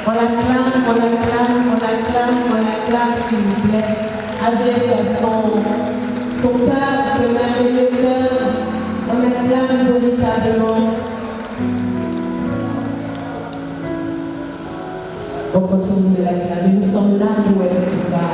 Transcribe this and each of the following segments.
On l'acclame, s'il vous plaît, avec son cœur, son merveilleux cœur. On l'acclame véritablement. On continue de l'acclamer. Nous sommes là pour elle ce soir.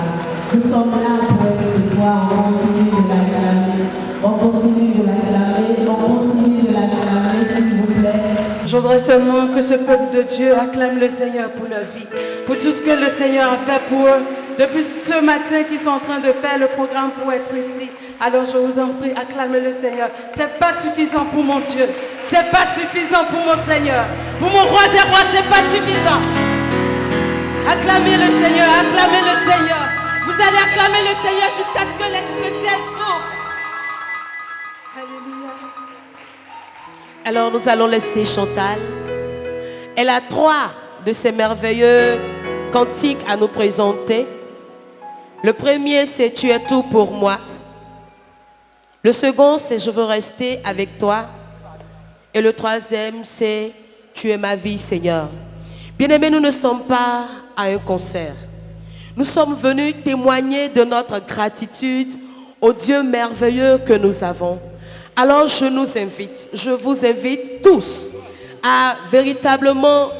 Nous sommes là pour elle ce soir. On continue de l'acclamer. On continue de l'acclamer. On continue de l'acclamer, s'il vous plaît. Je voudrais seulement que ce peuple de Dieu acclame le Seigneur pour leur vie, pour tout ce que le Seigneur a fait pour eux depuis ce matin qu'ils sont en train de faire le programme pour être ici. Alors je vous en prie, acclamez le Seigneur. C'est pas suffisant pour mon Dieu. C'est pas suffisant pour mon Seigneur. Pour mon roi des rois, c'est pas suffisant. Acclamez le Seigneur, acclamez le Seigneur. Vous allez acclamer le Seigneur jusqu'à ce que le ciel s'ouvre. Alléluia. Alors nous allons laisser Chantal. Elle a 3 de ces merveilleux cantiques à nous présenter. Le premier, c'est Tu es tout pour moi. Le second, c'est Je veux rester avec toi. Et le troisième, c'est Tu es ma vie, Seigneur. Bien-aimés, nous ne sommes pas à un concert. Nous sommes venus témoigner de notre gratitude au Dieu merveilleux que nous avons. Alors je vous invite tous à véritablement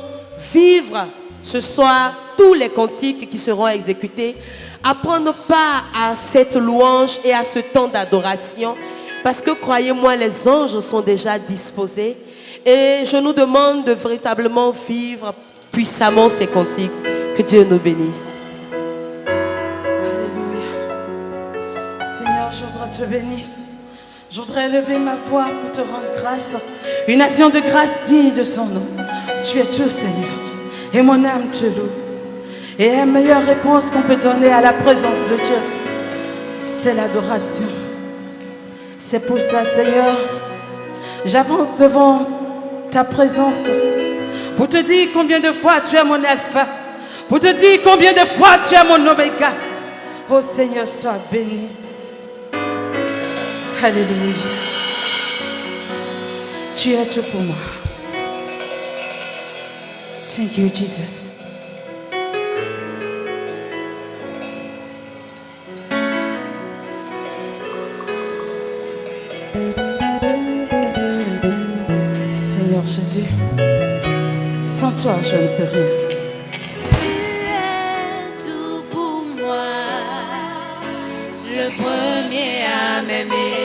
vivre ce soir tous les cantiques qui seront exécutés, à prendre part à cette louange et à ce temps d'adoration, parce que croyez-moi, les anges sont déjà disposés et je nous demande de véritablement vivre puissamment ces cantiques. Que Dieu nous bénisse. Alléluia. Seigneur, je voudrais te bénir. Je voudrais lever ma voix pour te rendre grâce. Une action de grâce digne de son nom. Tu es tout, Seigneur. Et mon âme te loue. Et la meilleure réponse qu'on peut donner à la présence de Dieu, c'est l'adoration. C'est pour ça, Seigneur, j'avance devant ta présence pour te dire combien de fois tu es mon alpha, pour te dire combien de fois tu es mon oméga. Oh Seigneur, sois béni. Alléluia. Tu es tout pour moi. Thank you, Jesus. Seigneur Jésus, sans toi, je ne peux rien. Tu es tout pour moi, le premier à m'aimer.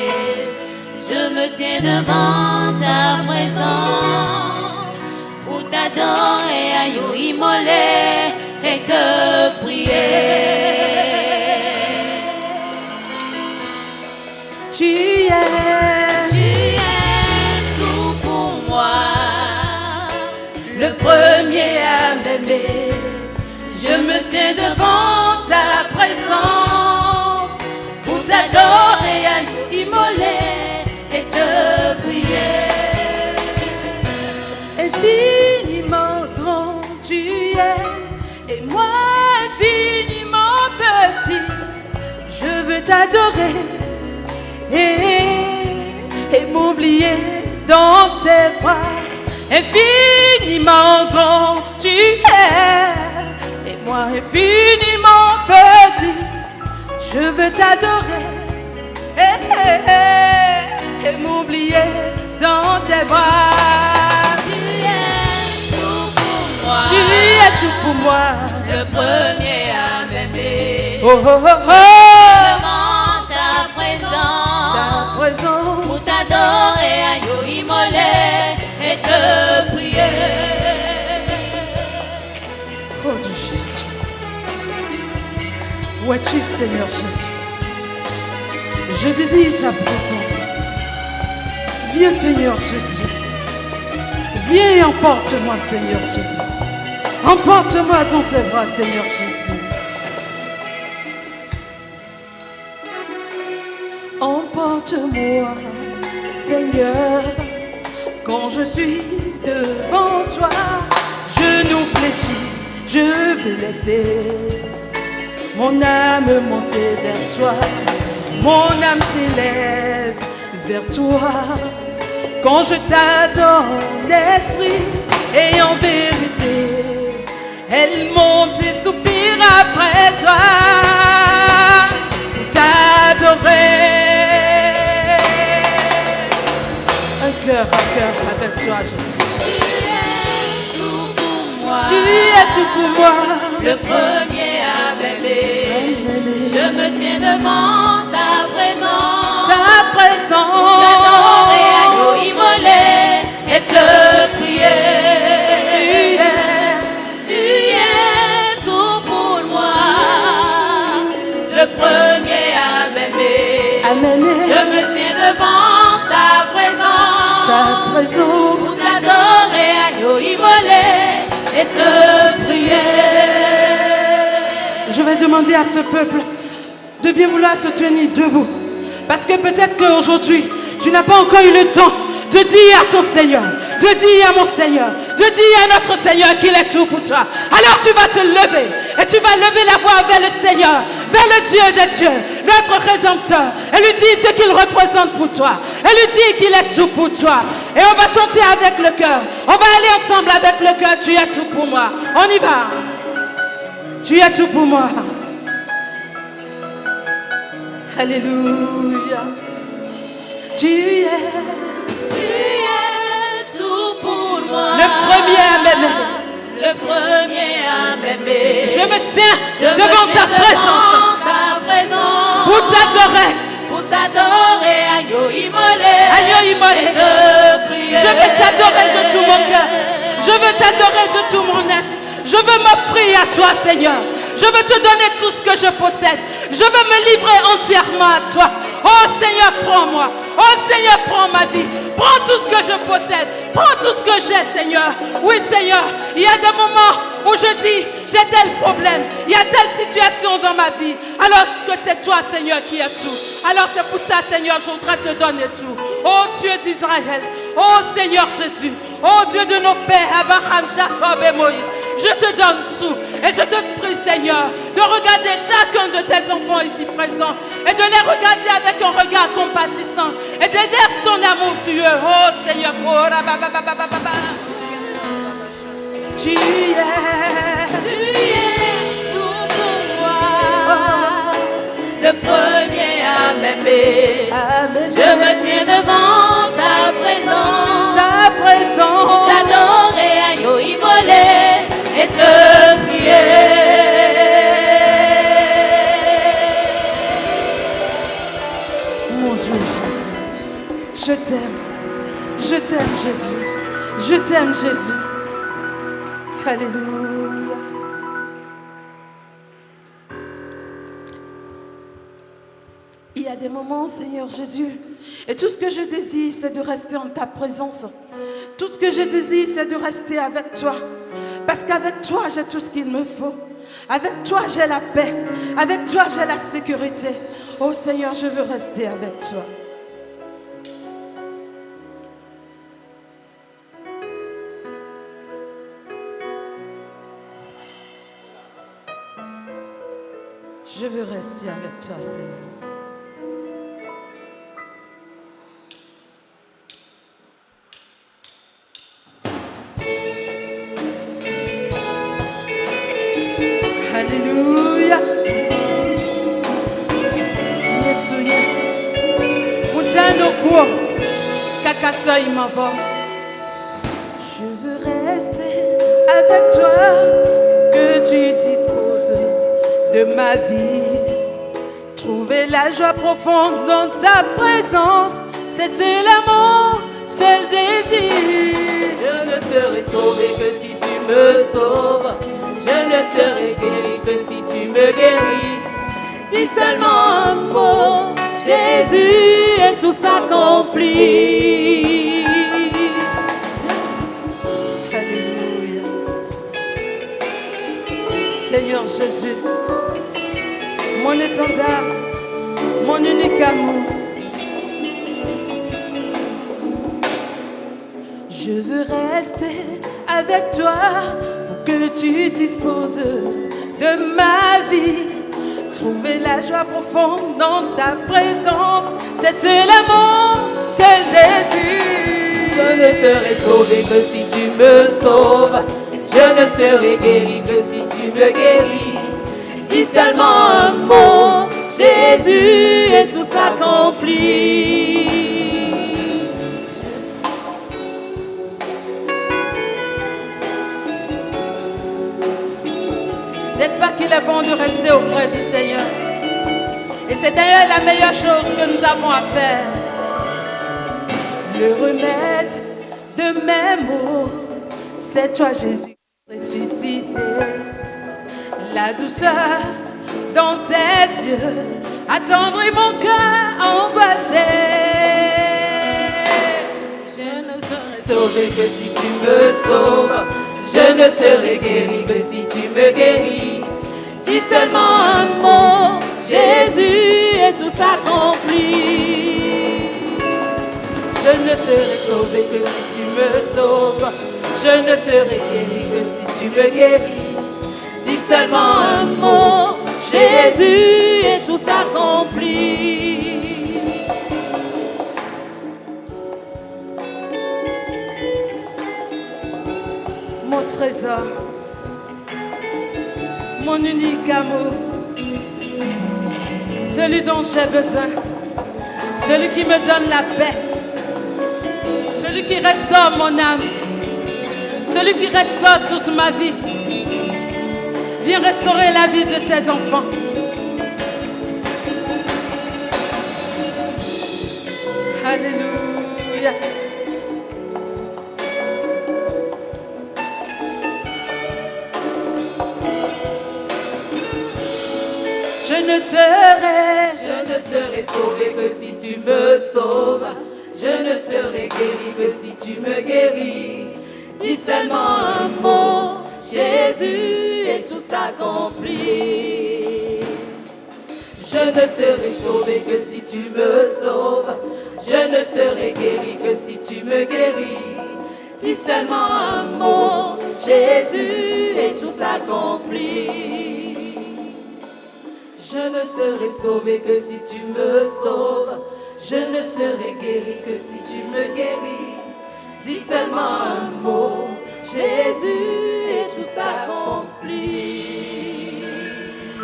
Je me tiens devant ta présence pour t'adorer, à you immoler et te prier. Tu es tout pour moi, le premier à m'aimer. Je me tiens devant ta présence pour t'adorer, à you immoler et te prier. infiniment grand tu es, et moi infiniment petit. Je veux t'adorer et m'oublier dans tes bras. Infiniment grand tu es, et moi infiniment petit. Je veux t'adorer et m'oublier dans tes bras. Tu es tout pour moi, Tu es tout pour moi, le premier à m'aimer. oh oh oh oh. Devant ta présence, Ta présence, pour t'adorer, à you immoler et te prier. oh Dieu Jésus. Où es-tu, Seigneur Jésus? Je désire ta présence. Viens, Seigneur Jésus. Viens et emporte-moi, Seigneur Jésus. Emporte-moi dans tes bras, Seigneur Jésus. Emporte-moi, Seigneur, quand je suis devant toi. Genoux fléchis, je veux laisser mon âme monter vers toi. Mon âme s'élève vers toi quand je t'adore en esprit et en vérité. Elle monte et soupire après toi pour t'adorer. Un cœur avec toi, Jésus. Tu es tout pour moi. Le premier à m'aimer. Je me tiens devant ta présence. Ta présence. T'adorer, agneau immolé et te prier. Tu es tout pour moi. Le premier à m'aimer. Je me tiens devant ta présence. Ta présence. Pour t'adorer, agneau immolé et te prier. Je vais demander à ce peuple de bien vouloir se tenir debout. Parce que peut-être qu'aujourd'hui, tu n'as pas encore eu le temps de dire à ton Seigneur, de dire à mon Seigneur, de dire à notre Seigneur qu'il est tout pour toi. Alors tu vas te lever et tu vas lever la voix vers le Seigneur, vers le Dieu des dieux, notre Rédempteur. Et lui dire ce qu'il représente pour toi. Et lui dire qu'il est tout pour toi. Et on va chanter avec le cœur. On va aller ensemble avec le cœur. Tu es tout pour moi. On y va. Tu es tout pour moi. Alléluia. Tu es tout pour moi. le premier à m'aimer. Le premier à m'aimer. Je me tiens devant ta présence pour t'adorer. Pour t'adorer, agneau immolé. Agneau immolé. Et te prier. Je veux t'adorer de tout mon cœur. Je veux t'adorer de tout mon être. Je veux m'offrir à toi, Seigneur. Je veux te donner tout ce que je possède. Je veux me livrer entièrement à toi. Oh Seigneur, prends-moi. Oh Seigneur, prends ma vie. Prends tout ce que je possède. Prends tout ce que j'ai, Seigneur. Oui, Seigneur, il y a des moments où je dis, j'ai tel problème. Il y a telle situation dans ma vie. Alors que c'est toi, Seigneur, qui as tout. Alors c'est pour ça, Seigneur, je voudrais te donner tout. Oh Dieu d'Israël. Oh Seigneur Jésus. Oh Dieu de nos pères, Abraham, Jacob et Moïse. Je te donne tout. Et je te prie, Seigneur, de regarder chacun de tes enfants ici présents et de les regarder avec un regard compatissant et déverse ton amour sur eux. Oh Seigneur, tu es tout pour moi. Le premier à m'aimer. Je me tiens devant ta présence. ta présence. Pour t'adorer, agneau immolé et te prier. Mon Dieu Jésus, je t'aime Jésus, je t'aime Jésus. Alléluia. Il y a des moments, Seigneur Jésus, et tout ce que je désire, c'est de rester en ta présence. Tout ce que je désire, c'est de rester avec toi. Parce qu'avec toi, j'ai tout ce qu'il me faut. Avec toi, j'ai la paix. Avec toi, j'ai la sécurité. Oh Seigneur, je veux rester avec toi. Je veux rester avec toi, Seigneur. Alléluia. Yesuye. Mujano kuo. Kakaso imavo. Je veux rester avec toi. Que tu disposes de ma vie. Trouver la joie profonde dans ta présence. C'est seul amour, seul désir. Je ne serai sauvé que si tu me sauves. Je ne serai guéri que si tu me guéris. Dis seulement un mot, Jésus, et tout s'accomplit. Alléluia. Seigneur Jésus, mon étendard, mon unique amour. Je veux rester avec toi pour que tu disposes de ma vie. Trouver la joie profonde dans ta présence, c'est seul amour, seul désir. Je ne serai sauvé que si tu me sauves. Je ne serai guéri que si tu me guéris. Dis seulement un mot, Jésus, et tout s'accomplit. N'est-ce pas qu'il est bon de rester auprès du Seigneur? Et c'est d'ailleurs la meilleure chose que nous avons à faire. Le remède de mes maux, c'est toi Jésus ressuscité. La douceur dans tes yeux attendrit mon cœur angoissé. Je ne serai sauvé que si tu me sauves. Je ne serai guéri que si tu me guéris. Dis seulement un mot, Jésus, et tout s'accomplit. Je ne serai sauvé que si tu me sauves. Je ne serai guéri que si tu me guéris. Dis seulement un mot, Jésus, et tout s'accomplit. Mon trésor, mon unique amour, celui dont j'ai besoin, celui qui me donne la paix, celui qui restaure mon âme, celui qui restaure toute ma vie. Viens restaurer la vie de tes enfants. Alléluia. Je ne serai sauvé que si tu me sauves. Je ne serai guéri que si tu me guéris. Dis seulement un mot, Jésus, et tout s'accomplit. Je ne serai sauvé que si tu me sauves. Je ne serai guéri que si tu me guéris. Dis seulement un mot, Jésus, et tout s'accomplit. Je ne serai sauvé que si tu me sauves. Je ne serai guéri que si tu me guéris. Dis seulement un mot, Jésus, et tout s'accomplit.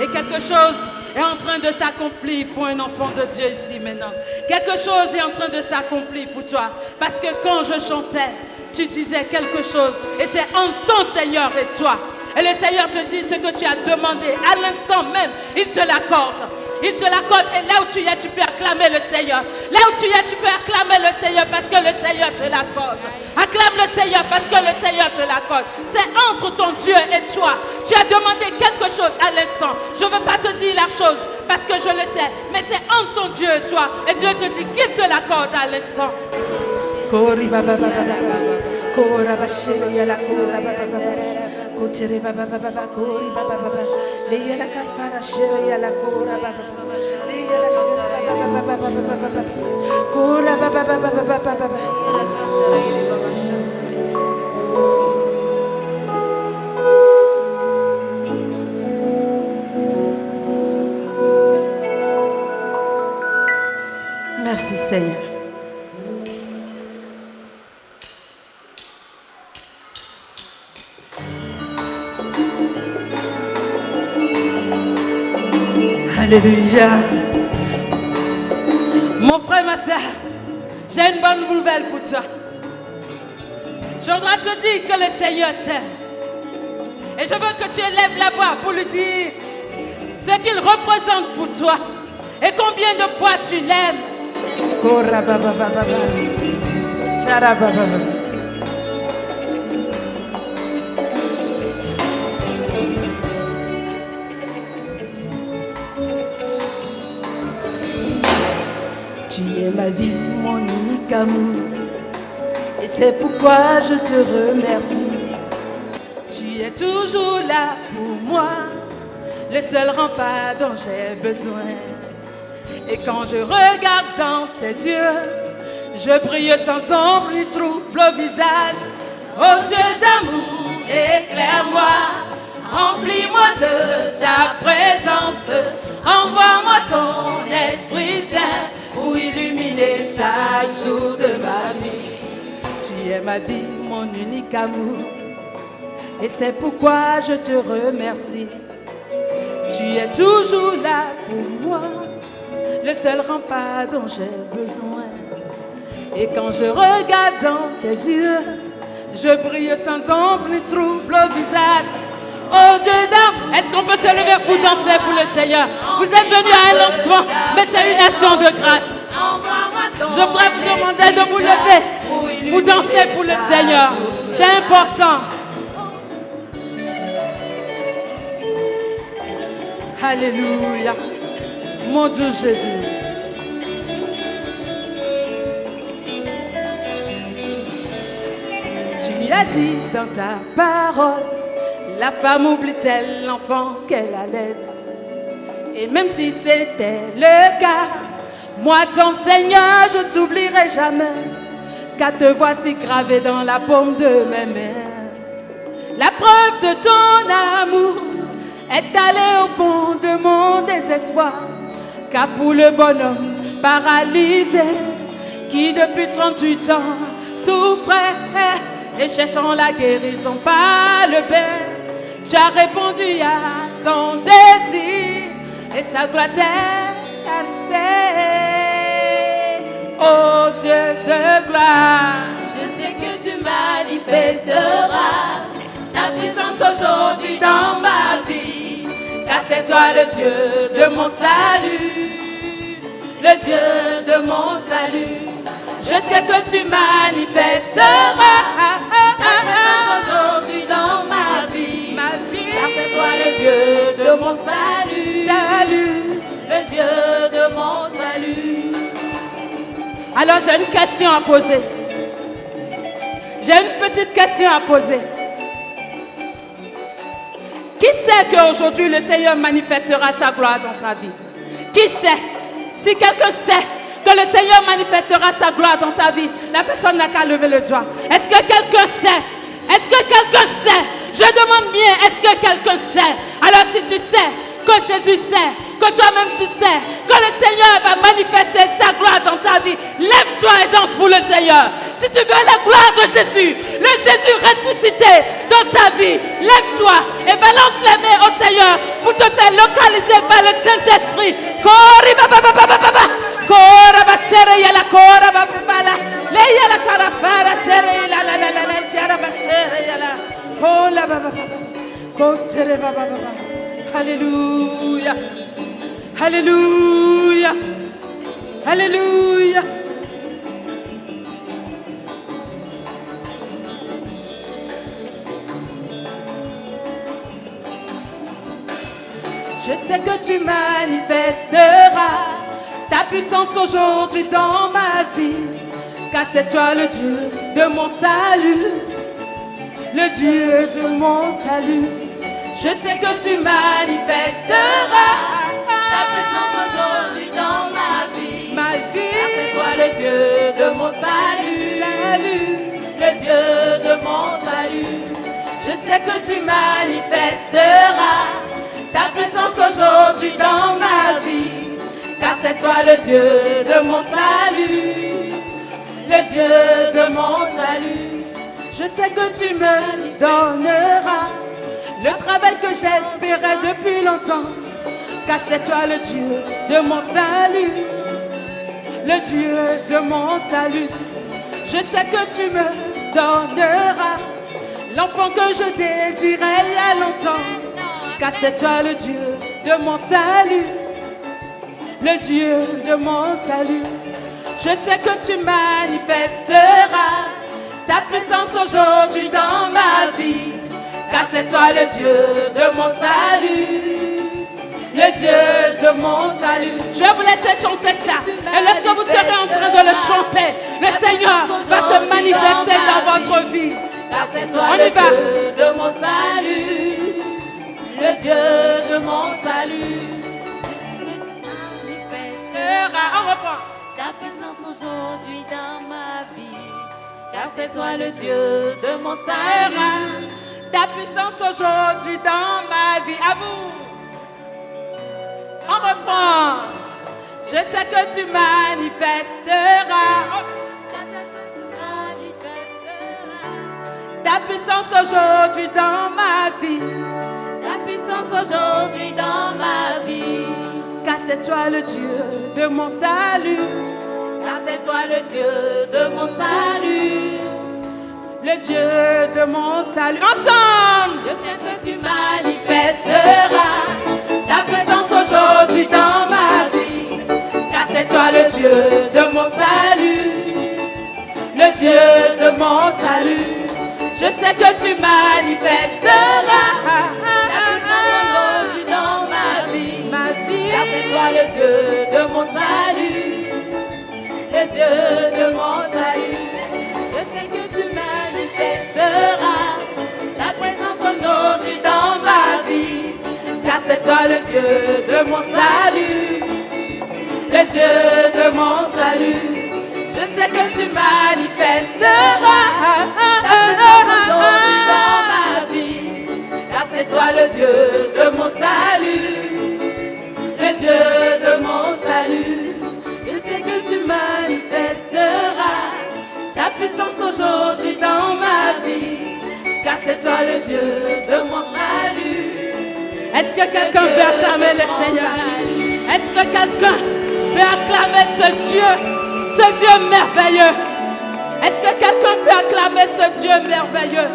Et quelque chose est en train de s'accomplir pour un enfant de Dieu ici maintenant. Quelque chose est en train de s'accomplir pour toi. Parce que quand je chantais, tu disais quelque chose. Et c'est en ton Seigneur et toi. Et le Seigneur te dit ce que tu as demandé. À l'instant même, il te l'accorde. Il te l'accorde. Et là où tu es, tu peux acclamer le Seigneur. Là où tu es, tu peux acclamer le Seigneur parce que le Seigneur te l'accorde. Acclame le Seigneur parce que le Seigneur te l'accorde. C'est entre ton Dieu et toi. Tu as demandé quelque chose à l'instant. Je ne veux pas te dire la chose parce que je le sais. Mais c'est entre ton Dieu et toi. Et Dieu te dit qu'il te l'accorde à l'instant. Merci Seigneur. Alléluia. Mon frère, ma soeur, j'ai une bonne nouvelle pour toi. Je voudrais te dire que le Seigneur t'aime. Et je veux que tu élèves la voix pour lui dire ce qu'il représente pour toi. Et combien de fois tu l'aimes. Tu es ma vie, mon unique amour. Et c'est pourquoi je te remercie. Tu es toujours là pour moi, le seul rempart dont j'ai besoin. Et quand je regarde dans tes yeux, je brille sans ombre, il trouble au visage. Oh Dieu d'amour, éclaire-moi, remplis-moi de ta présence. Envoie-moi ton Esprit Saint pour illuminer chaque jour de ma vie. Tu es ma vie, mon unique amour. Et c'est pourquoi je te remercie. Tu es toujours là pour moi, le seul rempart dont j'ai besoin. Et quand je regarde dans tes yeux, je brille sans ombre ni trouble au visage. Oh Dieu d'âme, est-ce qu'on peut se lever pour danser pour le Seigneur? Vous êtes venus à un lancement, mais c'est une action de grâce. Je voudrais vous demander de vous lever pour danser pour le Seigneur. C'est important. Alléluia. Mon Dieu Jésus. Tu lui as dit dans ta parole, la femme oublie-t-elle l'enfant qu'elle allait? Et même si c'était le cas, moi ton Seigneur, je t'oublierai jamais, car te voici gravé dans la paume de mes mains. La preuve de ton amour est allée au fond de mon désespoir, car pour le bonhomme paralysé qui depuis 38 ans souffrait et cherchant la guérison par le Père, tu as répondu à son désir et sa gloire s'est arrivée. Oh Dieu de gloire, je sais que tu manifesteras ta puissance aujourd'hui dans ma vie, car c'est toi le Dieu de mon salut, le Dieu de mon salut. Je sais que tu manifesteras ta puissance aujourd'hui dans ma vie, car c'est toi le Dieu de mon salut, le Dieu de mon salut. Alors j'ai une question à poser. J'ai une petite question à poser. Qui sait qu'aujourd'hui le Seigneur manifestera sa gloire dans sa vie? Qui sait? Si quelqu'un sait que le Seigneur manifestera sa gloire dans sa vie, la personne n'a qu'à lever le doigt. Est-ce que quelqu'un sait? Est-ce que quelqu'un sait? Je demande bien, est-ce que quelqu'un sait? Alors si tu sais, que Jésus sait, que toi-même tu sais, que le Seigneur va manifester sa gloire dans ta vie, lève-toi et danse pour le Seigneur. Si tu veux la gloire de Jésus, le Jésus ressuscité dans ta vie, lève-toi et balance les mains au Seigneur pour te faire localiser par le Saint-Esprit. Alléluia. Alléluia. Alléluia. Je sais que tu manifesteras ta puissance aujourd'hui dans ma vie, car c'est toi le Dieu de mon salut, le Dieu de mon salut. Je sais que tu manifesteras ta puissance aujourd'hui dans ma vie, car c'est toi le Dieu de mon salut, le Dieu de mon salut. Je sais que tu manifesteras ta puissance aujourd'hui dans ma vie, car c'est toi le Dieu de mon salut, le Dieu de mon salut. Je sais que tu me donneras le travail que j'espérais depuis longtemps, car c'est toi le Dieu de mon salut, le Dieu de mon salut. Je sais que tu me donneras l'enfant que je désirais il y a longtemps, car c'est toi le Dieu de mon salut, le Dieu de mon salut. Je sais que tu manifesteras ta puissance aujourd'hui dans ma vie, car c'est toi le Dieu de mon salut, le Dieu de mon salut. Je vais vous laisser chanter ça. Et lorsque vous serez en train de le chanter, le Seigneur va se manifester dans votre vie. Car c'est toi le Dieu de mon salut, le Dieu de mon salut. Je sais que tu manifesteras On reprend. ta puissance aujourd'hui dans ma vie, car c'est toi le Dieu de mon salut. Ta puissance aujourd'hui dans ma vie. À vous. On reprend. Je sais que tu manifesteras ta puissance aujourd'hui dans ma vie. Ta puissance aujourd'hui dans ma vie. Car c'est toi le Dieu de mon salut. Car c'est toi le Dieu de mon salut. Le Dieu de mon salut. Ensemble! Je sais que tu manifesteras ta puissance aujourd'hui dans ma vie. Car c'est toi le Dieu de mon salut. Le Dieu de mon salut. Je sais que tu manifesteras ta puissance aujourd'hui dans ma vie. Car c'est toi le Dieu de mon salut. Le Dieu de mon salut. Je sais que tu manifesteras ta présence aujourd'hui dans ma vie. Car c'est toi le Dieu de mon salut. Le Dieu de mon salut. Je sais que tu manifesteras ta présence aujourd'hui dans ma vie. Car c'est toi le Dieu de mon salut. Le Dieu de mon salut. Je sais que tu manifesteras ta puissance aujourd'hui dans ma vie. Car c'est toi le Dieu de mon salut. Est-ce que quelqu'un peut acclamer le Seigneur? Est-ce que quelqu'un peut acclamer ce Dieu merveilleux? Est-ce que quelqu'un peut acclamer ce Dieu merveilleux?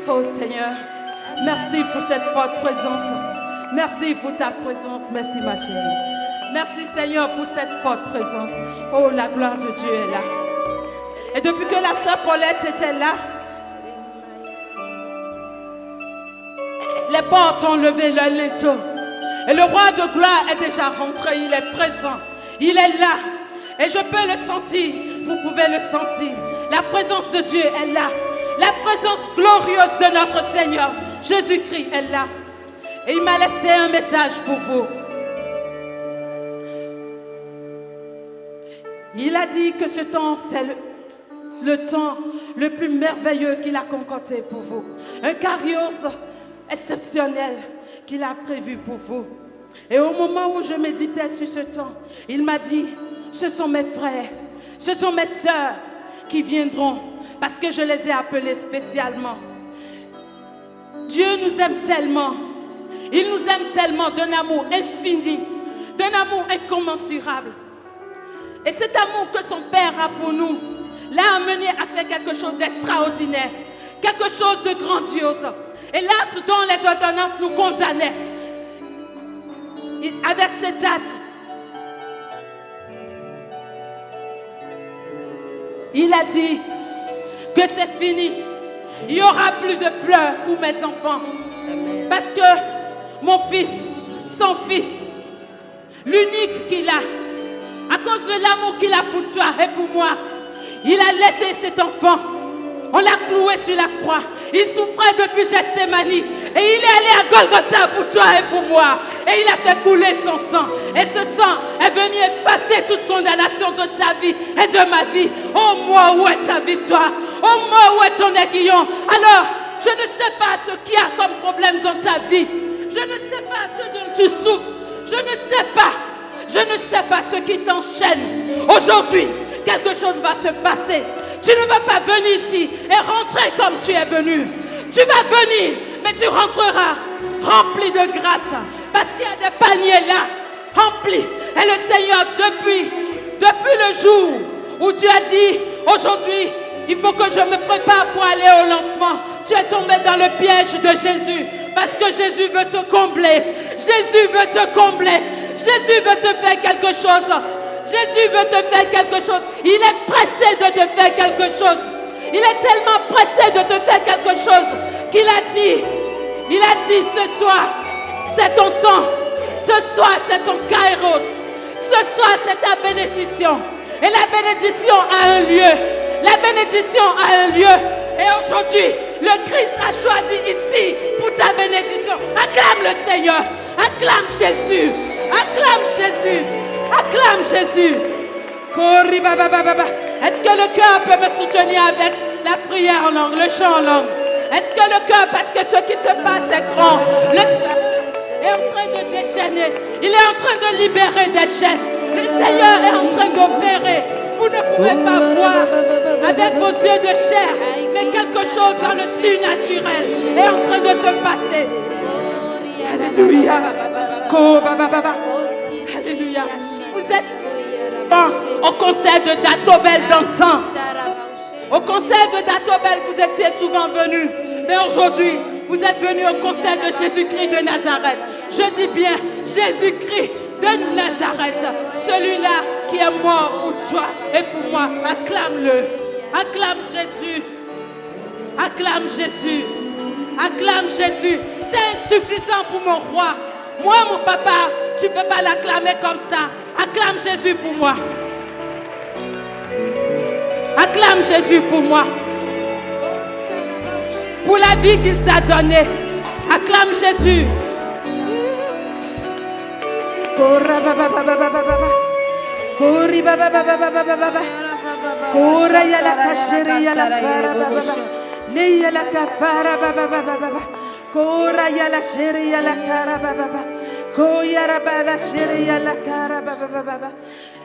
Oh Seigneur, merci pour cette forte présence. Merci pour ta présence. Merci ma chérie. Merci Seigneur pour cette forte présence. Oh, la gloire de Dieu est là. Et depuis que la sœur Paulette était là, les portes ont levé le linteau. Et le roi de gloire est déjà rentré. Il est présent. Il est là. Et je peux le sentir. Vous pouvez le sentir. La présence de Dieu est là. La présence glorieuse de notre Seigneur Jésus-Christ est là. Et il m'a laissé un message pour vous. Il a dit que ce temps, c'est le temps le plus merveilleux qu'il a concocté pour vous. Un cariosse exceptionnel qu'il a prévu pour vous. Et au moment où je méditais sur ce temps, il m'a dit, ce sont mes frères, ce sont mes sœurs qui viendront parce que je les ai appelés spécialement. Dieu nous aime tellement. Il nous aime tellement d'un amour infini, d'un amour incommensurable. Et cet amour que son Père a pour nous l'a amené à faire quelque chose d'extraordinaire, quelque chose de grandiose. Et l'acte dont les ordonnances nous condamnaient, avec cet acte, il a dit que c'est fini. Il n'y aura plus de pleurs pour mes enfants. Parce que mon fils, son fils, l'unique qu'il a, à cause de l'amour qu'il a pour toi et pour moi, il a laissé cet enfant. On l'a cloué sur la croix. Il souffrait depuis Gethsémani. Et il est allé à Golgotha pour toi et pour moi. Et il a fait couler son sang. Et ce sang est venu effacer toute condamnation de ta vie et de ma vie. Oh moi, où est ta victoire? Oh moi, où est ton aiguillon? Alors, je ne sais pas ce qu'il y a comme problème dans ta vie. Je ne sais pas ce dont tu souffres. Je ne sais pas. Je ne sais pas ce qui t'enchaîne. Aujourd'hui, quelque chose va se passer. Tu ne vas pas venir ici et rentrer comme tu es venu. Tu vas venir, mais tu rentreras rempli de grâce. Parce qu'il y a des paniers là, remplis. Et le Seigneur, depuis le jour où tu as dit, aujourd'hui, il faut que je me prépare pour aller au lancement, tu es tombé dans le piège de Jésus. Parce que Jésus veut te combler. Jésus veut te combler. Jésus veut te faire quelque chose. Jésus veut te faire quelque chose. Il est pressé de te faire quelque chose. Il est tellement pressé de te faire quelque chose qu'il a dit, ce soir, c'est ton temps. Ce soir, c'est ton kairos. Ce soir, c'est ta bénédiction. Et la bénédiction a un lieu. La bénédiction a un lieu. Et aujourd'hui, le Christ a choisi ici pour ta bénédiction. Acclame le Seigneur. Acclame Jésus. Acclame Jésus. Acclame Jésus. Est-ce que le cœur peut me soutenir avec la prière en langue, le chant en langue? Est-ce que le cœur, parce que ce qui se passe est grand, le chant est en train de déchaîner. Il est en train de libérer des chaînes. Le Seigneur est en train d'opérer. vous ne pouvez pas voir avec vos yeux de chair, mais quelque chose dans le surnaturel est en train de se passer. Alléluia. Alléluia. Vous êtes au concert de Datobel d'antan. Au concert de Datobel, vous étiez souvent venus. Mais aujourd'hui, vous êtes venus au concert de Jésus-Christ de Nazareth. Je dis bien Jésus-Christ de Nazareth. Celui-là qui est mort pour toi et pour moi. Acclame-le. Acclame Jésus. Acclame Jésus. Acclame Jésus. C'est insuffisant pour mon roi. Moi, mon papa, tu ne peux pas l'acclamer comme ça. Acclame Jésus pour moi. Acclame Jésus pour moi. Pour la vie qu'il t'a donnée. Acclame Jésus.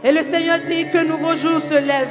Et le Seigneur dit que nouveau jour se lève.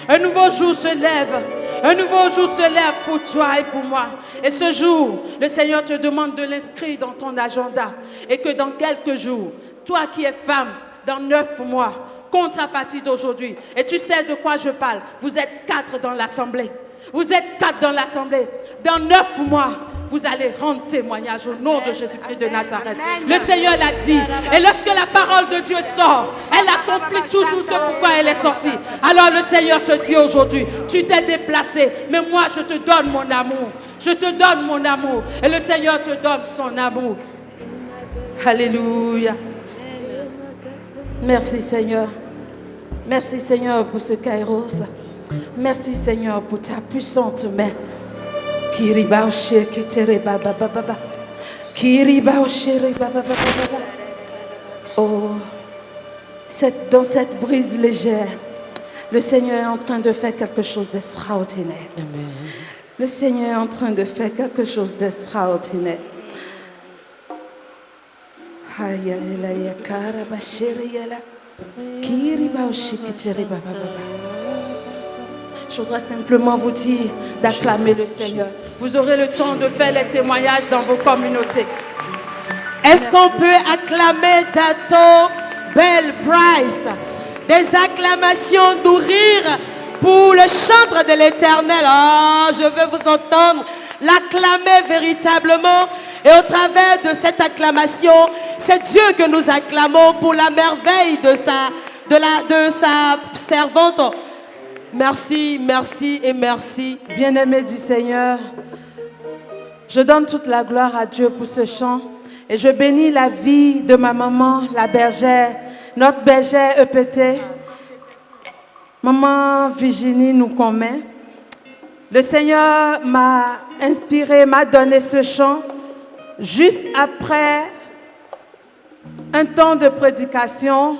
Un nouveau jour se lève. Un nouveau jour se lève pour toi et pour moi. Et ce jour, le Seigneur te demande de l'inscrire dans ton agenda. Et que dans quelques jours, toi qui es femme, dans 9 mois, compte à partir d'aujourd'hui. Et tu sais de quoi je parle. Vous êtes 4 dans l'assemblée. Vous êtes 4 dans l'assemblée. Dans 9 mois, vous allez rendre témoignage au nom de Jésus-Christ de Nazareth. Le Seigneur l'a dit. Et lorsque la parole de Dieu sort, elle accomplit toujours ce pourquoi elle est sortie. Alors le Seigneur te dit aujourd'hui, tu t'es déplacé, mais moi je te donne mon amour. Je te donne mon amour. Et le Seigneur te donne son amour. Alléluia. Merci Seigneur. Merci Seigneur pour ce Kairos. Merci Seigneur pour ta puissante main. Oh, dans cette brise légère, le Seigneur est en train de faire quelque chose d'extraordinaire. Amen. Le Seigneur est en train de faire quelque chose d'extraordinaire. Je voudrais simplement vous dire d'acclamer le Seigneur. Vous aurez le temps de faire les témoignages dans vos communautés. Est-ce qu'on peut acclamer Dato Bell Price? Des acclamations d'ouvrir pour le chantre de l'Éternel. Oh, je veux vous entendre l'acclamer véritablement. Et au travers de cette acclamation, c'est Dieu que nous acclamons pour la merveille de sa servante. Merci, merci et merci. Bien-aimés du Seigneur, je donne toute la gloire à Dieu pour ce chant. Et je bénis la vie de ma maman, la bergère, notre bergère EPT. Maman Virginie nous commet. Le Seigneur m'a inspiré, m'a donné ce chant juste après un temps de prédication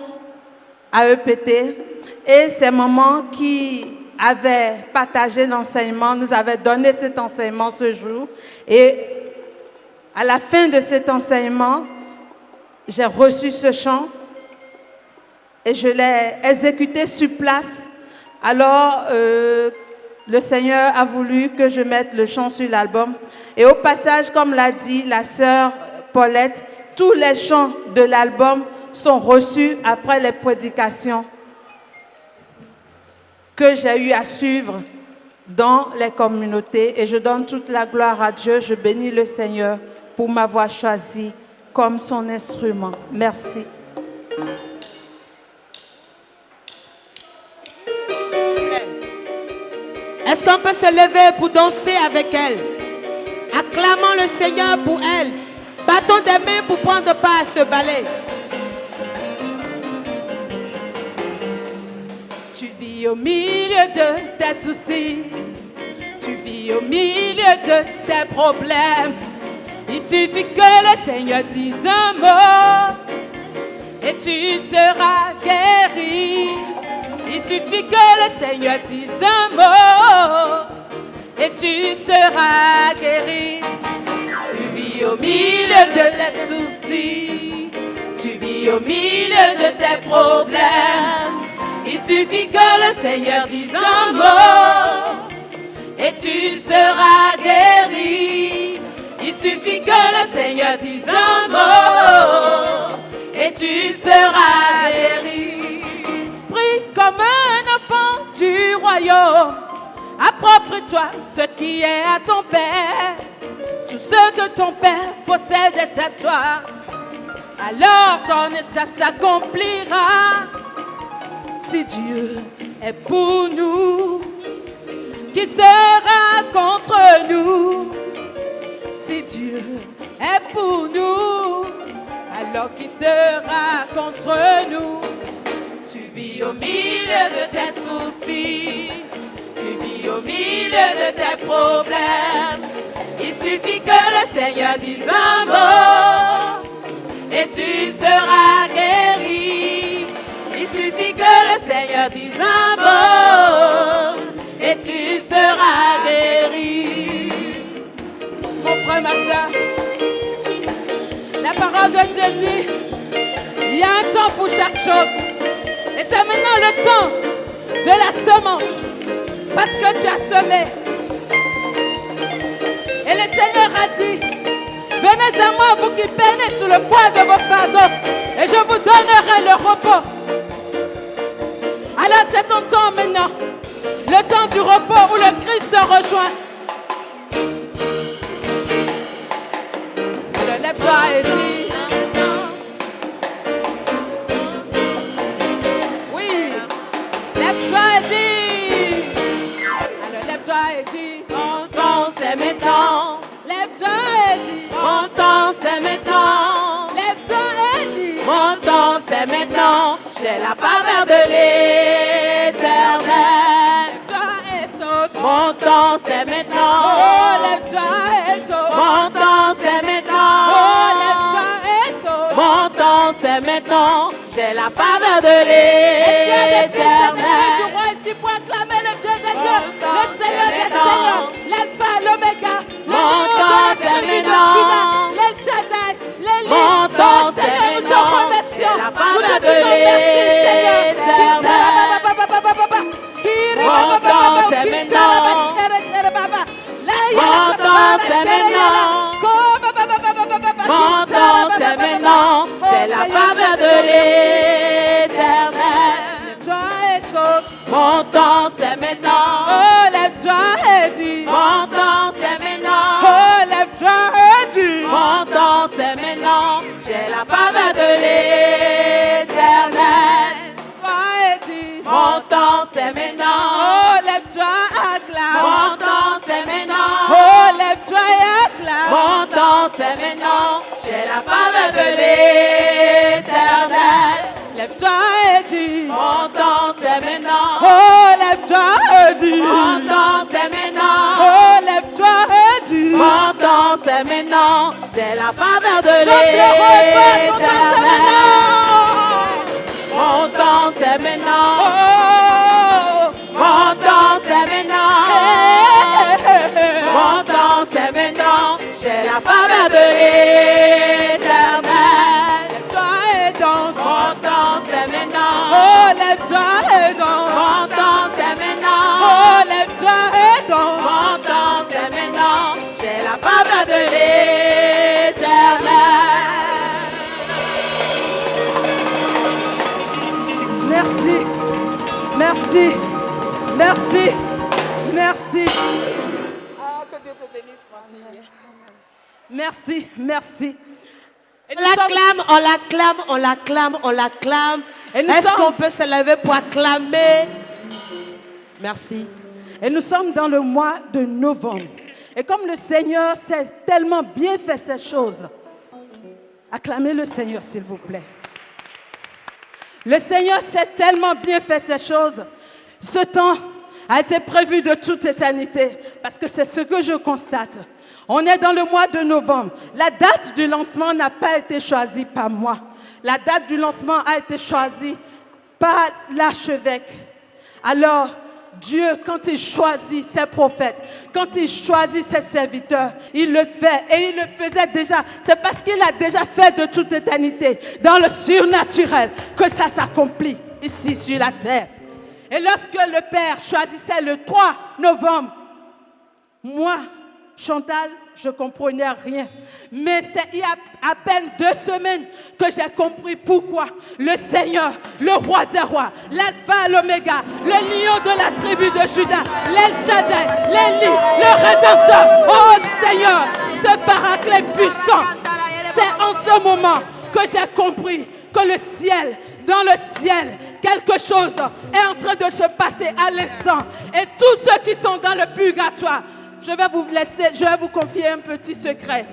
à EPT. Et c'est maman qui avait partagé l'enseignement, nous avait donné cet enseignement ce jour. Et à la fin de cet enseignement, j'ai reçu ce chant et je l'ai exécuté sur place. Alors, le Seigneur a voulu que je mette le chant sur l'album. Et au passage, comme l'a dit la sœur Paulette, tous les chants de l'album sont reçus après les prédications que j'ai eu à suivre dans les communautés. Et je donne toute la gloire à Dieu. Je bénis le Seigneur pour m'avoir choisi comme son instrument. Merci. Est-ce qu'on peut se lever pour danser avec elle? Acclamons le Seigneur pour elle. Battons des mains pour prendre part à ce ballet. Tu vis au milieu de tes soucis. Tu vis au milieu de tes problèmes. Il suffit que le Seigneur dise un mot et tu seras guéri. Il suffit que le Seigneur dise un mot et tu seras guéri. Tu vis au milieu de tes soucis. Tu vis au milieu de tes problèmes. Il suffit que le Seigneur dise un mot et tu seras guéri. Il suffit que le Seigneur dise un mot et tu seras guéri. Prie comme un enfant du royaume. Approprie-toi ce qui est à ton Père. Tout ce que ton Père possède est à toi. Alors ton ça s'accomplira. Si Dieu est pour nous, qui sera contre nous? Si Dieu est pour nous, alors qui sera contre nous? Tu vis au milieu de tes soucis, tu vis au milieu de tes problèmes. Il suffit que le Seigneur dise un mot et tu seras guéri. Il suffit que le Seigneur dise un mot et tu seras guéri. Mon frère, ma soeur, la parole de Dieu dit, il y a un temps pour chaque chose. Et c'est maintenant le temps de la semence. Parce que tu as semé. Et le Seigneur a dit, venez à moi, vous qui peinez sous le poids de vos fardeaux, et je vous donnerai le repos. Alors c'est ton temps maintenant, le temps du repos où le Christ te rejoint. Alors lève-toi et dis, oui, lève-toi et dis. Alors lève-toi et dis, Mon temps c'est maintenant, lève-toi et dis, mon temps c'est maintenant, lève-toi et dis. mon temps c'est maintenant. J'ai la faveur de l'Éternel. Lève-toi et saute. Mon temps c'est maintenant. Oh, lève-toi et saute. Mon temps c'est maintenant. Oh, lève-toi et saute. Mon temps c'est maintenant. J'ai la faveur de Est-ce qu'il y a des personnes l'Éternel. du roi ici pour acclamer le Dieu des dieux, Mon temps, le Seigneur c'est des maintenant. seigneurs, l'Alpha, l'Oméga, le Mon nom de temps, la c'est tribu de maintenant. Juda, les Shaddai, les Mon Lévites. temps, Oh c'est Seigneur, nous te maintenant. remercions. C'est la Nous faveur te de disons merci, Seigneur. l'Éternel. Mon temps, c'est maintenant. Mon temps, c'est maintenant. Mon temps c'est maintenant. J'ai la faveur de l'Éternel. Lève-toi et saute. Mon temps c'est maintenant. Oh, lève-toi et dis. Mon temps c'est maintenant. Oh, lève-toi et dis. Mon temps c'est maintenant. J'ai la faveur de l'Éternel. Lève-toi et dis. Mon temps c'est maintenant. Oh, lève-toi, acclame. Mon temps c'est maintenant. Oh, lève-toi et acclame. Mon temps c'est maintenant. J'ai la faveur de l'Éternel. Lève-toi et dis. Mon temps c'est maintenant. Oh, lève-toi et dis. Mon temps c'est maintenant. Oh, lève-toi et dis. Mon temps c'est maintenant. J'ai la faveur de Chante le repas, ton temps c'est l'Éternel. maintenant. Mon temps c'est maintenant. Oh, Mon temps c'est maintenant. Mon temps c'est maintenant. J'ai la faveur de l'Éternel. lève-toi et danse. Mon temps c'est maintenant. Oh, lève-toi et danse. Mon temps c'est maintenant. Oh, lève-toi et danse. Mon temps c'est maintenant. J'ai la faveur de l'Éternel. Merci, merci, merci, merci. Ah, que Dieu te bénisse, ma fille. Merci, merci. Et nous On l'acclame, on l'acclame, on l'acclame, on l'acclame. Et nous Est-ce sommes- qu'on peut se lever pour acclamer? Merci. Et nous sommes dans le mois de novembre. Et comme le Seigneur sait tellement bien faire ces choses, acclamez le Seigneur, s'il vous plaît. Le Seigneur sait tellement bien faire ces choses. Ce temps a été prévu de toute éternité, parce que c'est ce que je constate. On est dans le mois de novembre. La date du lancement n'a pas été choisie par moi. La date du lancement a été choisie par l'archevêque. Alors, Dieu, quand il choisit ses prophètes, quand il choisit ses serviteurs, il le fait. Et il le faisait déjà. C'est parce qu'il a déjà fait de toute éternité, dans le surnaturel, que ça s'accomplit ici sur la terre. Et lorsque le Père choisissait le 3 novembre, moi, Chantal, je ne comprenais rien. Mais c'est il y a à peine 2 semaines que j'ai compris pourquoi le Seigneur, le roi des rois, l'alpha et l'oméga, le lion de la tribu de Juda, l'El Shaddai, l'Élie, le Rédempteur, oh Seigneur, ce paraclet puissant, c'est en ce moment que j'ai compris que le ciel, dans le ciel, quelque chose est en train de se passer à l'instant. Et tous ceux qui sont dans le purgatoire, je vais vous confier un petit secret.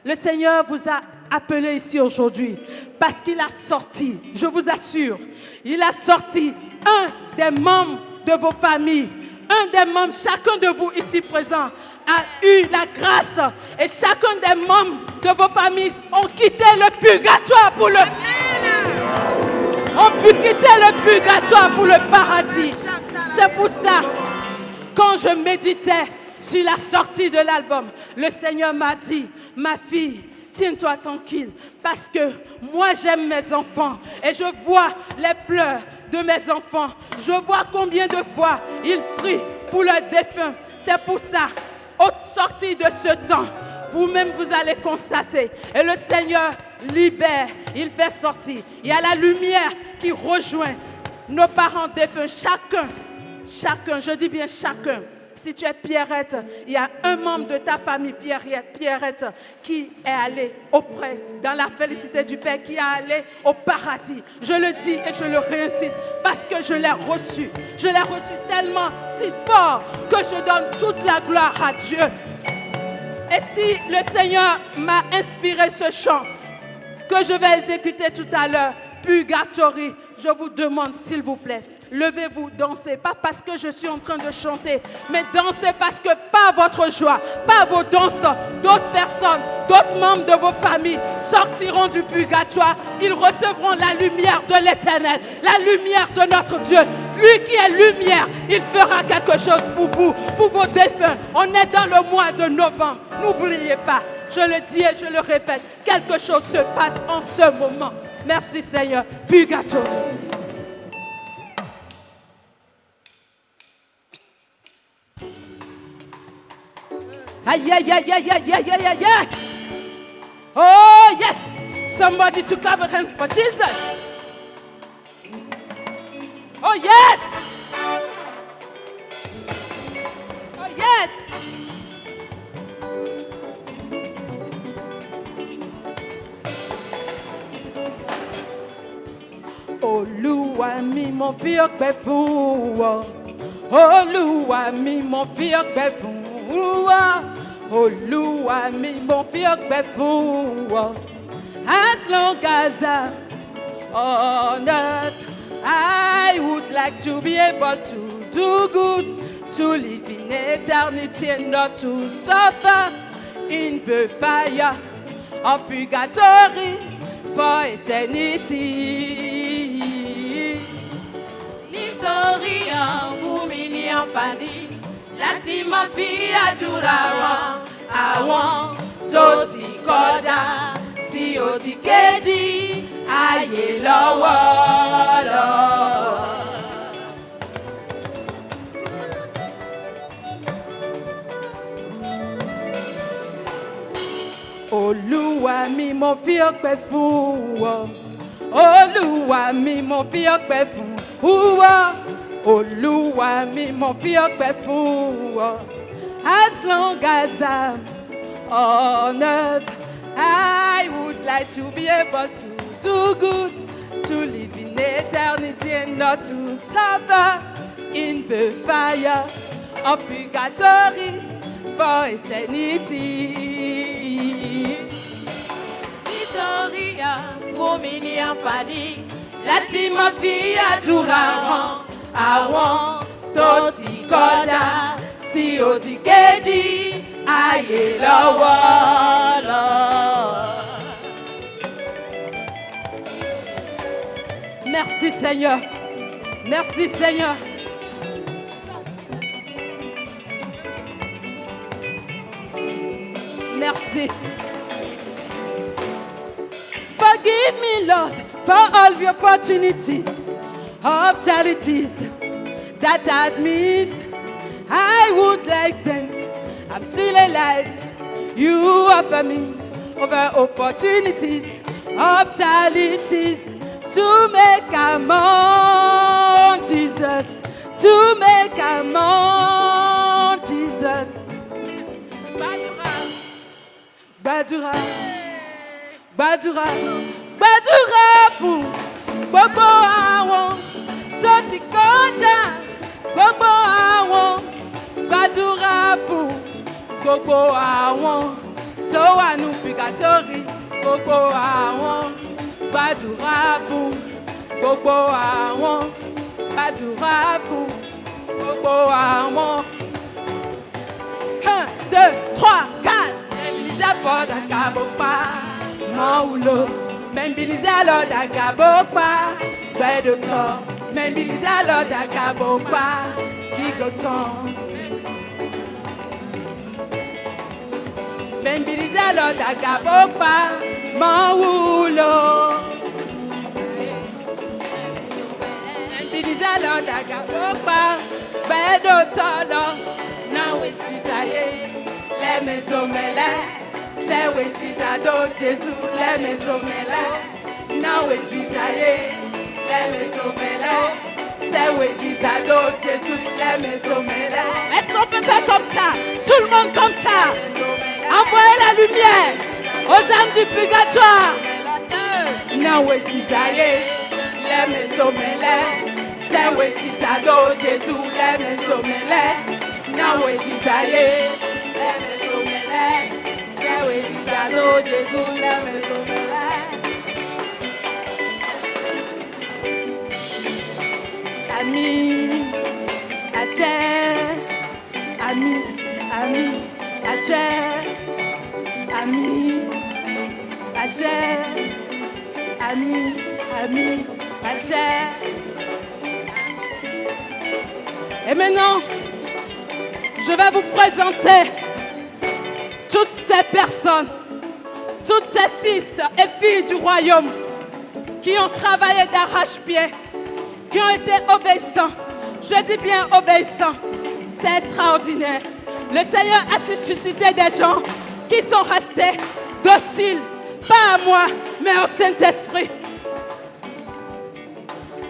Le Seigneur vous a appelé ici aujourd'hui parce qu'il a sorti, je vous assure, il a sorti un des membres de vos familles. Un des membres, chacun de vous ici présent a eu la grâce et chacun des membres de vos familles ont quitté le purgatoire pour le... ont pu quitter le purgatoire pour le paradis. C'est pour ça, quand je méditais sur la sortie de l'album, le Seigneur m'a dit, ma fille, tiens-toi tranquille, parce que moi j'aime mes enfants et je vois les pleurs de mes enfants. Je vois combien de fois ils prient pour leurs défunts. C'est pour ça, au sortir de ce temps, vous-même vous allez constater. Et le Seigneur libère, il fait sortir. Il y a la lumière qui rejoint nos parents défunts. Chacun, je dis bien chacun. Si tu es Pierrette, il y a un membre de ta famille, Pierrette, qui est allé auprès, dans la félicité du Père, qui est allé au paradis. Je le dis et je le réinsiste parce que je l'ai reçu. Je l'ai reçu tellement si fort que je donne toute la gloire à Dieu. Et si le Seigneur m'a inspiré ce chant que je vais exécuter tout à l'heure, Purgatory, je vous demande s'il vous plaît, levez-vous, dansez, pas parce que je suis en train de chanter, mais dansez parce que par votre joie, par vos danses, d'autres personnes, d'autres membres de vos familles sortiront du purgatoire. Ils recevront la lumière de l'Éternel, la lumière de notre Dieu. Lui qui est lumière, il fera quelque chose pour vous, pour vos défunts. On est dans le mois de novembre. N'oubliez pas, je le dis et je le répète, quelque chose se passe en ce moment. Merci Seigneur. Purgatoire. Aïe, aïe, aïe, aïe, aïe, aïe, aïe, aïe, aïe. Oh, yes. Somebody to clap a hand for Jesus. Oh, yes. Oh, yes. Olúwa mi mo fi ọpẹ́ fún ọ. Olúwa mi mo fi ọpẹ́ fún ọ. Olúwa mi mo fi ọpẹ́ fún ọ. As long as I'm on earth, I would like to be able to do good, to live in eternity and not to suffer in the fire of purgatory for eternity. Victoria, fumini afani, láti máa fi àdúrà ran àwọn tó ti kọjá sí òdì kejì ayé lọ́wọ́ lọ. Olúwa mi mo fi ọpẹ́ fún ọ. Olúwa mi mo fi ọpẹ́ fún ọ. Olúwa mi mo fi ọpẹ́ fún ọ. As long as I'm on earth, I would like to be able to do good, to live in eternity and not to suffer in the fire of purgatory for eternity. Victoria, fumini afani, láti máa fi àdúrà ran àwọn tó ti kọjá sí òdì kejì ayé lọ́wọ́ lọ. Merci Seigneur. Merci Seigneur. Merci. Forgive me, Lord, for all the opportunities of charities that admits I would like them. I'm still alive. You offer me over opportunities of charities to make among Jesus, to make among Jesus. Badura, Badura, Badura pour Bobo Awon, Toti Konja, Bobo Awon, Badura pour Bobo Awon, Toanu Pigatori, Bobo Awon, Badura pour Bobo Awon, Badura pour Bobo Awon. 1, 2, 3, 4. Membiliza da Gabopa, Maulo, Membiliza da Gabopa, Bedoto, Membiliza da Gabopa, Gigoton. Membiliza da Gabopa, Maulo, Membiliza da Gabopa, Bedoto, now it's Isaïe. Les maisons mêlées, c'est où Cisado Jésus, les maisons mêlées, now it's Isaïe. Les maisons mêlées, c'est où Cisado Jésus, les maisons mêlées. Est-ce qu'on peut faire comme ça? Tout le monde comme ça. Envoyez la lumière aux âmes du purgatoire. Now it's Isaïe. Les maisons mêlées, c'est où Cisado Jésus, les maisons mêlées, now it's Isaïe. Ami, Ache, ami, ami, Ache, ami, Ache, ami, ami, Ache. Et maintenant, je vais vous présenter toutes ces personnes, toutes ces fils et filles du royaume qui ont travaillé d'arrache-pied, qui ont été obéissants. Je dis bien obéissants. C'est extraordinaire. Le Seigneur a suscité des gens qui sont restés dociles, pas à moi, mais au Saint-Esprit.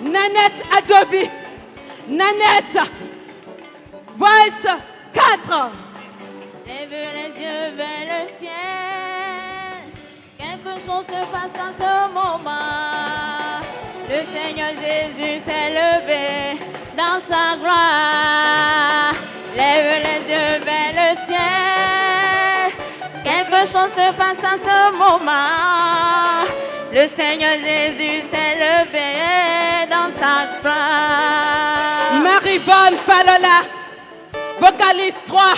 Nanette Adjovi, Nanette, voice 4. Lève les yeux vers le ciel, quelque chose se passe en ce moment. Le Seigneur Jésus s'est levé dans sa gloire. Lève les yeux vers le ciel, quelque chose se passe en ce moment. Le Seigneur Jésus s'est levé dans sa gloire. Marie-Bonne Falola, vocaliste 3.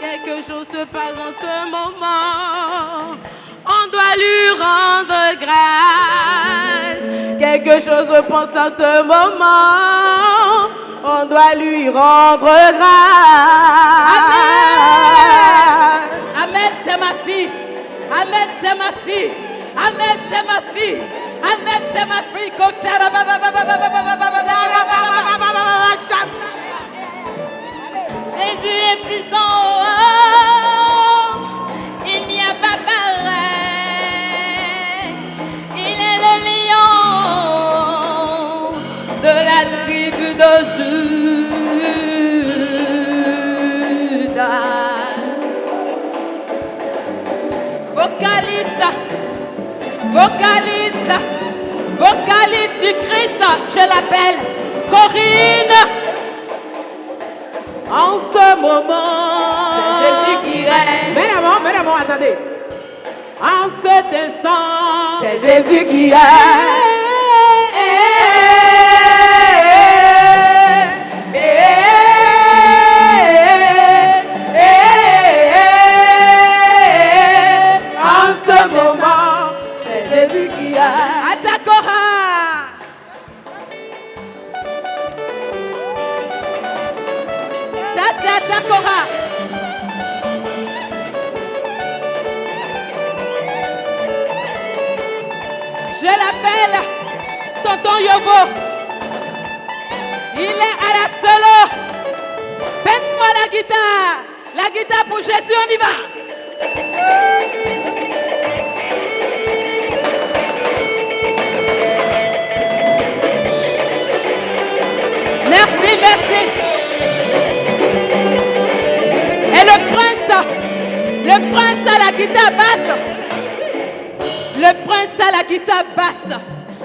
Quelque chose se passe en ce moment, on doit lui rendre grâce. Quelque chose se passe en ce moment, on doit lui rendre grâce. Amen. Amen, c'est ma fille. Amen, c'est ma fille. Amen, c'est ma fille. Amen, c'est ma fille. Jésus est puissant, oh, il n'y a pas pareil. Il est le lion de la tribu de Judas. Vocaliste, vocaliste, vocaliste du Christ, je l'appelle Corinne. En ce moment, c'est Jésus qui règne. Mesdames, attendez. En cet instant, c'est Jésus qui règne. En ce moment, c'est Jésus qui règne. Atakora. Ça, c'est Atakora. Je l'appelle Tonton Yobo. La solo. Baisse-moi la guitare. La guitare pour Jésus, on y va. Merci, merci. Et le prince à la guitare basse. Le prince à la guitare basse,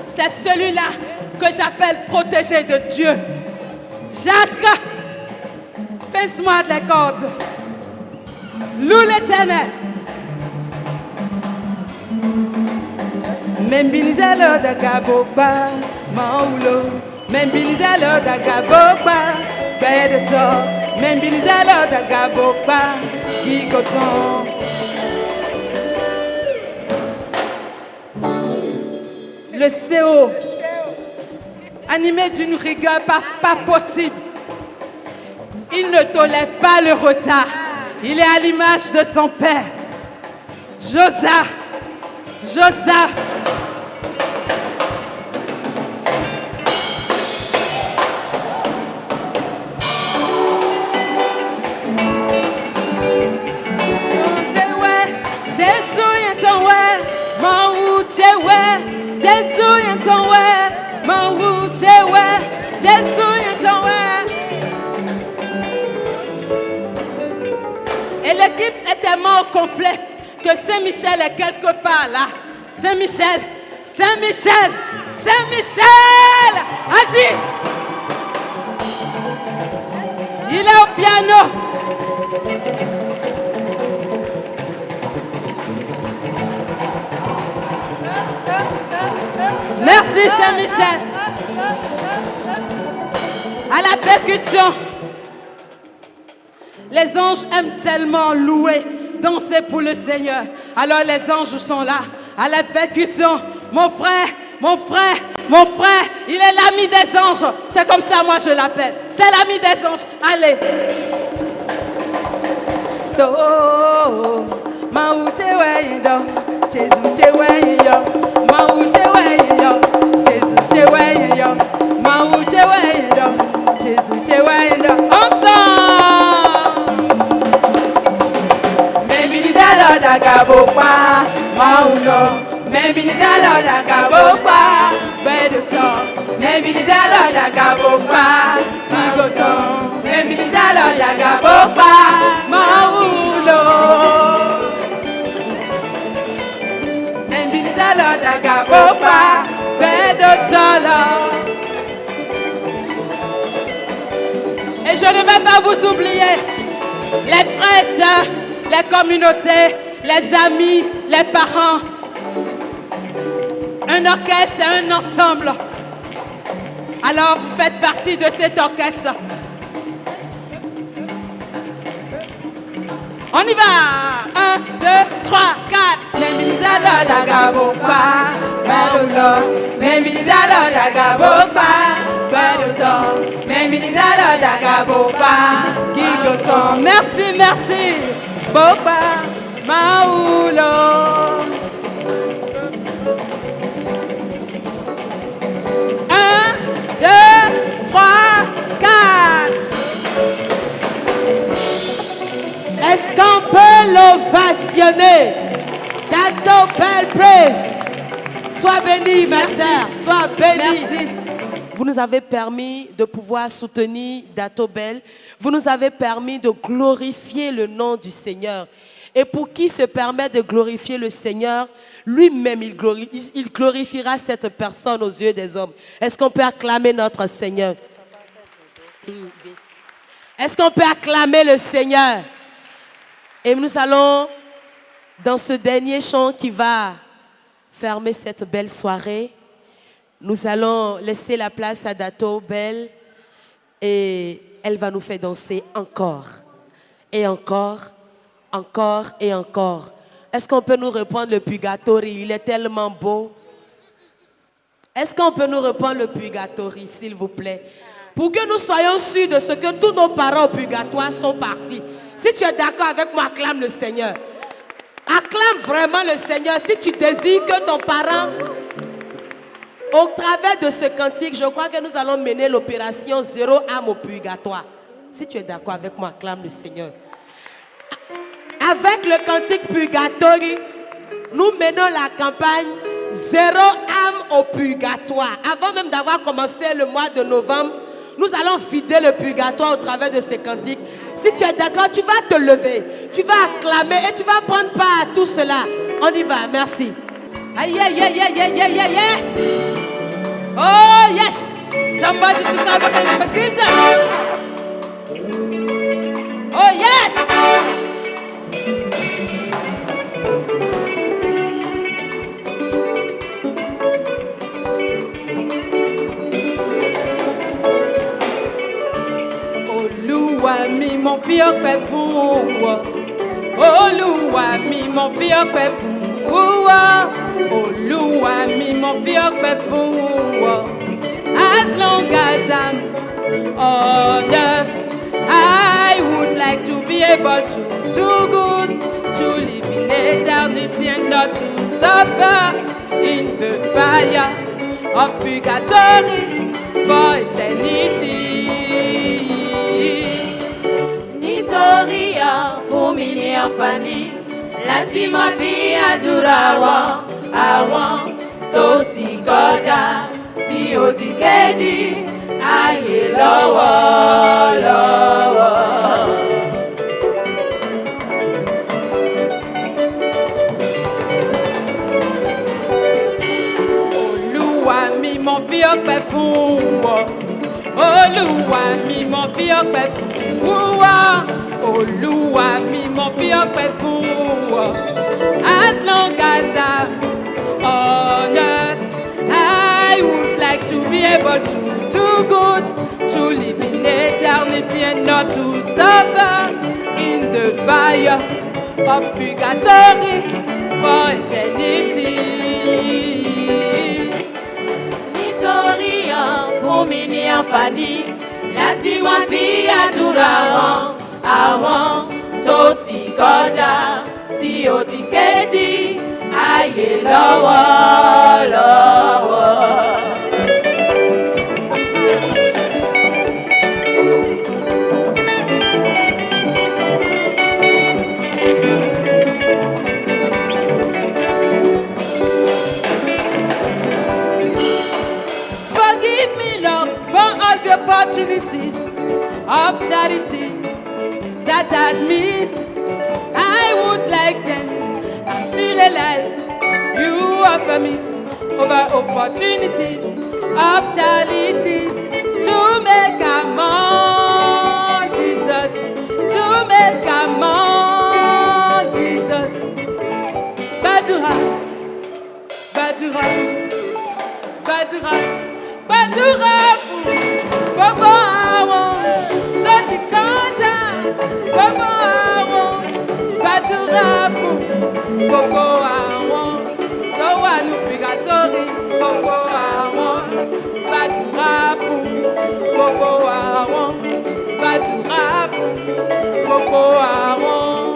c'est celui-là que j'appelle protégé de Dieu. Jacques, pince-moi les cordes. Loue l'Éternel. Membinizelo da gaboba, maulo. Membinizelo da gaboba, bedeto. Membinizelo da gaboba, gigoton. Le CO, animé d'une rigueur pas possible. Il ne tolère pas le retard. Il est à l'image de son père. Josa. Et l'équipe est tellement au complet que Saint-Michel est quelque part là. Saint-Michel, agis. Il est au piano. Merci Saint-Michel. À la percussion. Les anges aiment tellement louer, danser pour le Seigneur. Alors les anges sont là, à la percussion. Mon frère, il est l'ami des anges. C'est comme ça, moi je l'appelle. C'est l'ami des anges. Allez. Do, mauche weido, Jésus che weyo, mauche weyo, Jésus che weyo, mauche weyo, Jésus che weyo. Ensemble. Dagabopa, Maulo, maybe Nizalo Dagabopa, Bedoto, maybe Nizalo Dagabopa, Bigoton, maybe Nizalo Dagabopa, Maulo, maybe Nizalo Dagabopa, Bedotolo. Et je ne vais pas vous oublier, les frères, les communautés, les amis, les parents. Un orchestre, c'est un ensemble. Alors, vous faites partie de cet orchestre. On y va. 1, 2, 3, 4. Membinizalo Dagabopa, Marulo. Membinizalo Dagabopa, Bedoto. Membinizalo Dagabopa, Gigoton. Merci. Boba, Maulo. 1, 2, 3, 4. Est-ce qu'on peut l'ovationner? Dato Belle Praise. Sois bénie, ma sœur. Sois bénie. Merci. Vous nous avez permis de pouvoir soutenir Dato Belle. Vous nous avez permis de glorifier le nom du Seigneur. Et pour qui se permet de glorifier le Seigneur, lui-même, il glorifiera cette personne aux yeux des hommes. Est-ce qu'on peut acclamer notre Seigneur? Est-ce qu'on peut acclamer le Seigneur? Et nous allons, dans ce dernier chant qui va fermer cette belle soirée, nous allons laisser la place à Dato Belle et elle va nous faire danser encore et encore, encore et encore. Est-ce qu'on peut nous reprendre le Purgatori? Il est tellement beau. Est-ce qu'on peut nous reprendre le Purgatori, s'il vous plaît? Pour que nous soyons sûrs de ce que tous nos parents au purgatoire sont partis. Si tu es d'accord avec moi, acclame le Seigneur. Acclame vraiment le Seigneur. Si tu désires que ton parent Au travers de ce cantique, je crois que nous allons mener l'opération Zéro âme au purgatoire. Si tu es d'accord avec moi, acclame le Seigneur. Avec le cantique Purgatori, nous menons la campagne Zéro âme au purgatoire. Avant même d'avoir commencé le mois de novembre, nous allons vider le purgatoire au travers de ces cantiques. Si tu es d'accord, tu vas te lever, tu vas acclamer et tu vas prendre part à tout cela. On y va, merci. Aïe, aïe, aïe, aïe, aïe, aïe, aïe. Oh yes, somebody to clap your hands for Jesus. Oh yes. Olúwa mi mo fi ọpẹ́ fún ọ. Olúwa mi mo fi ọpẹ́ fún ọ. Olúwa mi mo fi ọpẹ́ fún ọ. As long as I'm on earth, I would like to be able to do good, to live in eternity and not to suffer in the fire of purgatory for eternity. Nítorí fún mi ní àǹfààní láti máa fi àdúrà àwọn tó ti kọjá sí òdì kejì ayé lọ́wọ́lọ́wọ́. Olúwa mi mo fi ọpẹ́ fún ọ. Olúwa mi mo fi ọpẹ́ fún ọ. Olúwa mi mo fi ọpẹ́ fún ọ. As long as I'm on earth, I would like to be able to do good, to live in eternity and not to suffer in the fire of purgatory for eternity. Nítorí fún mi ní àǹfààní láti máa fi àdúrà àwọn tó ti kọjá sí òdì kejì ayé lọ́wọ́lọ́wọ́. Forgive me, Lord, for all the opportunities of charities that I'd missed. I would like them, I'm still alive. You offer me over opportunities of charities to make among Jesus, to make among Jesus. Badura, Badura, Badura, Badura, Bobo Awon, Toti Kanta, Bobo Awon, Badura, Bobo Awon, Towa nu purgatory, Bobo Awon, Badura, Bobo Awon, Badura, Bobo Awon.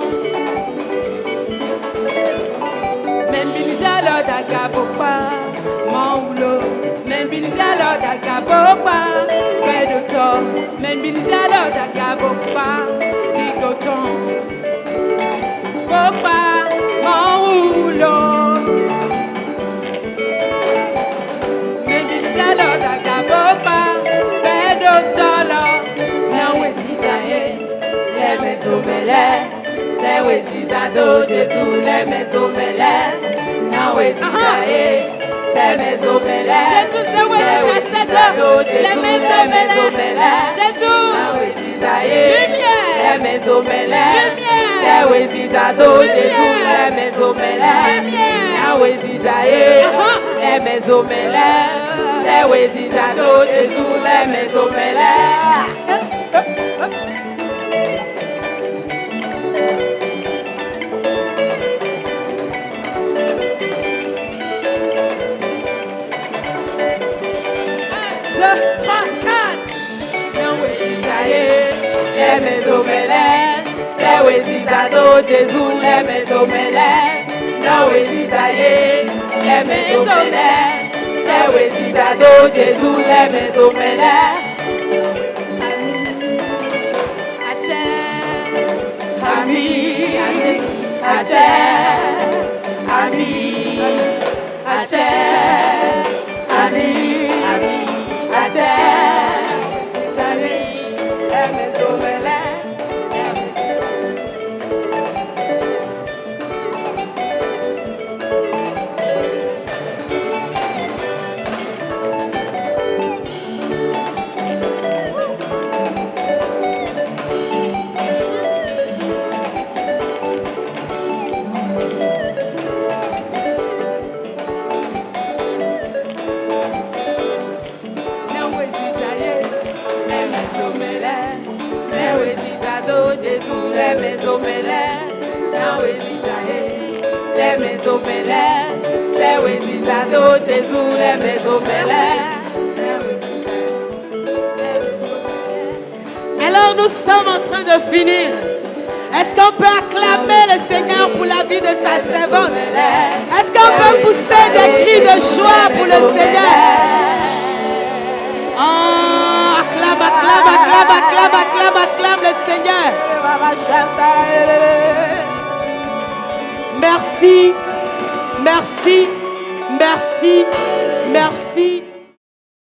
Membiniza Lord Agabopa, Maulo, Membiniza Lord Agabopa, Bedoto, Membiniza Lord Agabopa, Gigoton, Bopa, Maulo, Membiniza Lord Agabopa, Bedoto, now is Isaïe, les maisons c'est oui, Zizado, Jésus, les maisons mêlées. Now it's Isaïe, c'est maisons mêlées. Jésus, c'est oui, Zizado, les maisons mêlées. Jésus, now it's Isaïe, lumière. les maisons mêlées. Lumière. C'est oui, Zizado, Jésus, les maisons mêlées. Lumière. Now it's Isaïe, les maisons mêlées. C'est oui, Zizado, Jésus, les maisons mêlées. Les maisons mêlées, c'est oui, Zizado, Jésus, les maisons mêlées. Non, oui, Zizaïe, les maisons mêlées, c'est Sewe Zizado, Jésus, les maisons mêlées. Ami, Ache, Ami, Ache, Ami, Ache, Sani, les maisons mêlées. Jésus, les maisons mêlées, les maisons mêlées, c'est Wezizado, Jésus, les maisons mêlées. Alors nous sommes en train de finir. Est-ce qu'on peut acclamer le Seigneur pour la vie de sa servante? Est-ce qu'on peut pousser des cris de joie pour le Seigneur? Oh, acclame, acclame, acclame, acclame, acclame, acclame le Seigneur. Merci, merci, merci, merci.